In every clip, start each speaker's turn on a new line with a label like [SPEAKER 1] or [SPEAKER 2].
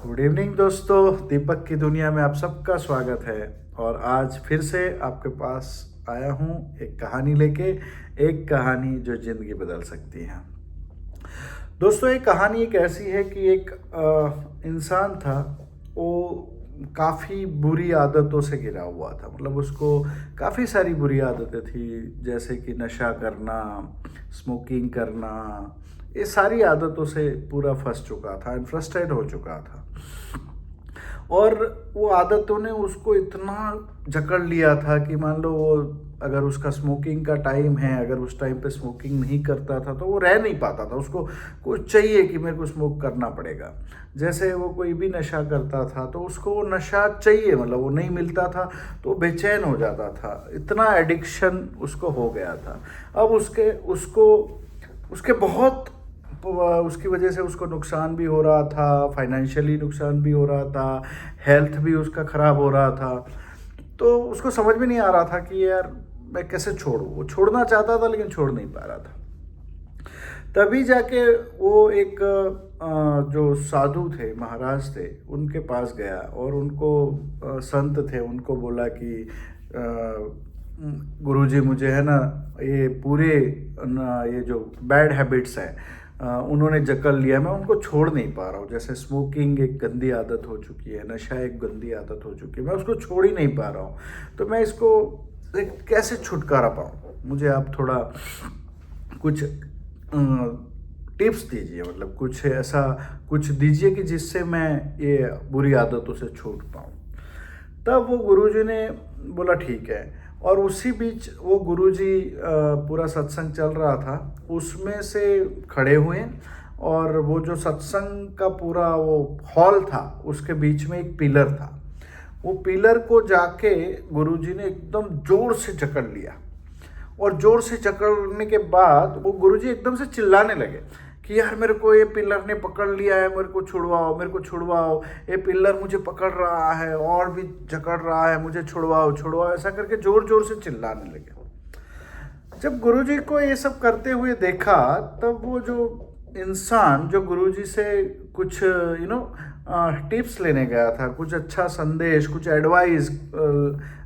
[SPEAKER 1] Good evening दोस्तों, दीपक की दुनिया में आप सबका स्वागत है। और आज फिर से आपके पास आया हूँ एक कहानी लेके, एक कहानी जो ज़िंदगी बदल सकती है। दोस्तों, एक कहानी एक ऐसी है कि एक इंसान था। वो काफ़ी बुरी आदतों से घिरा हुआ था। मतलब उसको काफ़ी सारी बुरी आदतें थी, जैसे कि नशा करना, स्मोकिंग करना। ये सारी आदतों से पूरा फंस चुका था, फ्रस्ट्रेट हो चुका था। और वो आदतों ने उसको इतना जकड़ लिया था कि मान लो वो अगर उसका स्मोकिंग का टाइम है, अगर उस टाइम पे स्मोकिंग नहीं करता था तो वो रह नहीं पाता था। उसको कुछ चाहिए कि मेरे को स्मोक करना पड़ेगा। जैसे वो कोई भी नशा करता था तो उसको वो नशा चाहिए, मतलब वो नहीं मिलता था तो वो बेचैन हो जाता था। इतना एडिक्शन उसको हो गया था। अब उसके बहुत उसकी वजह से उसको नुकसान भी हो रहा था, फाइनेंशियली नुकसान भी हो रहा था, हेल्थ भी उसका ख़राब हो रहा था। तो उसको समझ में नहीं आ रहा था कि यार मैं कैसे छोड़ूं। वो छोड़ना चाहता था लेकिन छोड़ नहीं पा रहा था। तभी जाके वो एक जो साधु थे, महाराज थे, उनके पास गया और उनको संत थे, उनको बोला कि गुरुजी मुझे है ना ये पूरे ये जो बैड हैबिट्स हैं उन्होंने जकड़ लिया, मैं उनको छोड़ नहीं पा रहा हूँ। जैसे स्मोकिंग एक गंदी आदत हो चुकी है, नशा एक गंदी आदत हो चुकी है, मैं उसको छोड़ ही नहीं पा रहा हूँ। तो मैं इसको कैसे छुटकारा पाऊँ? मुझे आप थोड़ा कुछ टिप्स दीजिए, मतलब कुछ ऐसा कुछ दीजिए कि जिससे मैं ये बुरी आदतों से छूट पाऊँ। तब वो गुरुजी ने बोला ठीक है। और उसी बीच वो गुरुजी पूरा सत्संग चल रहा था, उसमें से खड़े हुए और वो जो सत्संग का पूरा वो हॉल था उसके बीच में एक पिलर था। वो पिलर को जाके गुरुजी ने एकदम जोर से जकड़ लिया। और जोर से जकड़ने के बाद वो गुरुजी एकदम से चिल्लाने लगे कि यार मेरे को ये पिलर ने पकड़ लिया है, मेरे को छुड़वाओ, मेरे को छुड़वाओ, ये पिलर मुझे पकड़ रहा है और भी जकड़ रहा है, मुझे छुड़वाओ छुड़वाओ, ऐसा करके जोर जोर से चिल्लाने लगे। जब गुरुजी को ये सब करते हुए देखा, तब वो जो इंसान जो गुरुजी से कुछ टिप्स लेने गया था, कुछ अच्छा संदेश, कुछ एडवाइस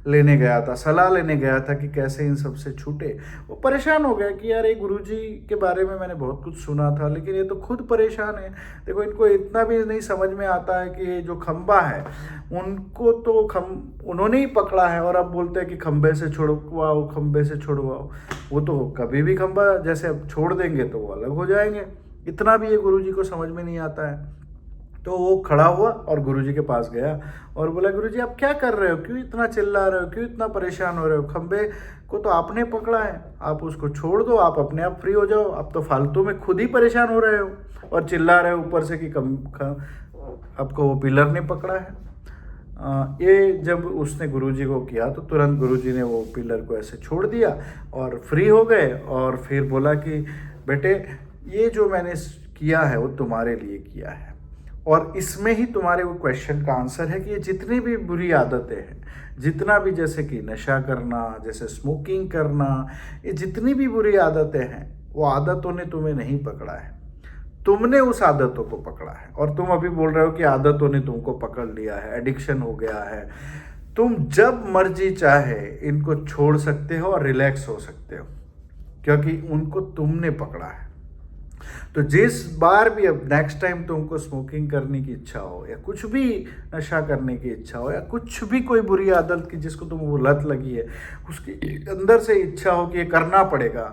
[SPEAKER 1] लेने गया था, सलाह लेने गया था कि कैसे इन सब से छूटे, वो परेशान हो गया कि यार ये गुरुजी के बारे में मैंने बहुत कुछ सुना था लेकिन ये तो खुद परेशान है। देखो, इनको इतना भी नहीं समझ में आता है कि ये जो खंबा है उनको तो उन्होंने ही पकड़ा है और अब बोलते हैं कि खंबे से छुड़वाओ, खंबे से छुड़वाओ। वो तो कभी भी खंबा जैसे अब छोड़ देंगे तो वो अलग हो जाएंगे। इतना भी ये गुरुजी को समझ में नहीं आता है। तो वो खड़ा हुआ और गुरुजी के पास गया और बोला, गुरुजी आप क्या कर रहे हो, क्यों इतना चिल्ला रहे हो, क्यों इतना परेशान हो रहे हो? खंबे को तो आपने पकड़ा है, आप उसको छोड़ दो, आप अपने आप फ्री हो जाओ। आप तो फालतू में खुद ही परेशान हो रहे हो और चिल्ला रहे हो ऊपर से कि आपको वो पिलर ने पकड़ा है। ये जब उसने गुरुजी को किया तो तुरंत गुरुजी ने वो पिलर को ऐसे छोड़ दिया और फ्री हो गए। और फिर बोला कि बेटे, ये जो मैंने किया है वो तुम्हारे लिए किया है और इसमें ही तुम्हारे वो क्वेश्चन का आंसर है कि ये जितनी भी बुरी आदतें हैं, जितना भी जैसे कि नशा करना, जैसे स्मोकिंग करना, ये जितनी भी बुरी आदतें हैं वो आदतों ने तुम्हें नहीं पकड़ा है, तुमने उस आदतों को पकड़ा है। और तुम अभी बोल रहे हो कि आदतों ने तुमको पकड़ लिया है, एडिक्शन हो गया है। तुम जब मर्जी चाहे इनको छोड़ सकते हो और रिलैक्स हो सकते हो, क्योंकि उनको तुमने पकड़ा है। तो जिस बार भी अब नेक्स्ट टाइम तुमको स्मोकिंग करने की इच्छा हो या कुछ भी नशा करने की इच्छा हो या कुछ भी कोई बुरी आदत की जिसको तुमको लत लगी है, उसकी अंदर से इच्छा हो कि ये करना पड़ेगा,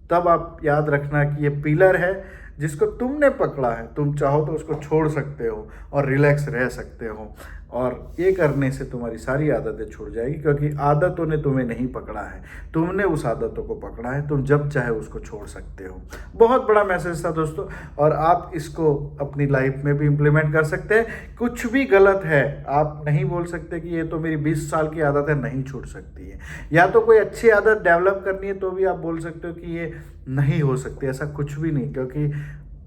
[SPEAKER 1] तब आप याद रखना कि ये पिलर है जिसको तुमने पकड़ा है। तुम चाहो तो उसको छोड़ सकते हो और रिलैक्स रह सकते हो। और ये करने से तुम्हारी सारी आदतें छूट जाएगी, क्योंकि आदतों ने तुम्हें नहीं पकड़ा है, तुमने उस आदतों को पकड़ा है। तुम जब चाहे उसको छोड़ सकते हो। बहुत बड़ा मैसेज था दोस्तों, और आप इसको अपनी लाइफ में भी इम्प्लीमेंट कर सकते हैं। कुछ भी गलत है आप नहीं बोल सकते कि ये तो मेरी 20 साल की आदत है, नहीं छूट सकती है। या तो कोई अच्छी आदत डेवलप करनी है तो भी आप बोल सकते हो कि ये नहीं हो सकती। ऐसा कुछ भी नहीं, क्योंकि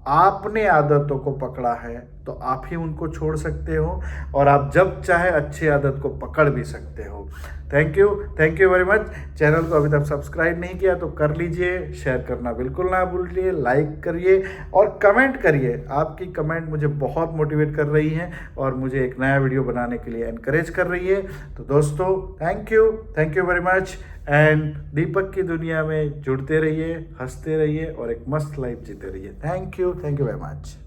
[SPEAKER 1] आपने आदतों को पकड़ा है, तो आप ही उनको छोड़ सकते हो, और आप जब चाहे अच्छी आदत को पकड़ भी सकते हो। Thank you very much. Channel को अभी तक सब्सक्राइब नहीं किया तो कर लीजिए, शेयर करना बिल्कुल ना भूलिए, लाइक करिए और कमेंट करिए। आपकी कमेंट मुझे बहुत मोटिवेट कर रही हैं और मुझे एक नया वीडियो बनाने के लिए एनकरेज कर रही है। तो दोस्तों thank you very much, and Deepak की दुनिया में जुड़ते रहिए, हंसते रहिए और एक मस्त लाइफ जीते रहिए। Thank you very much.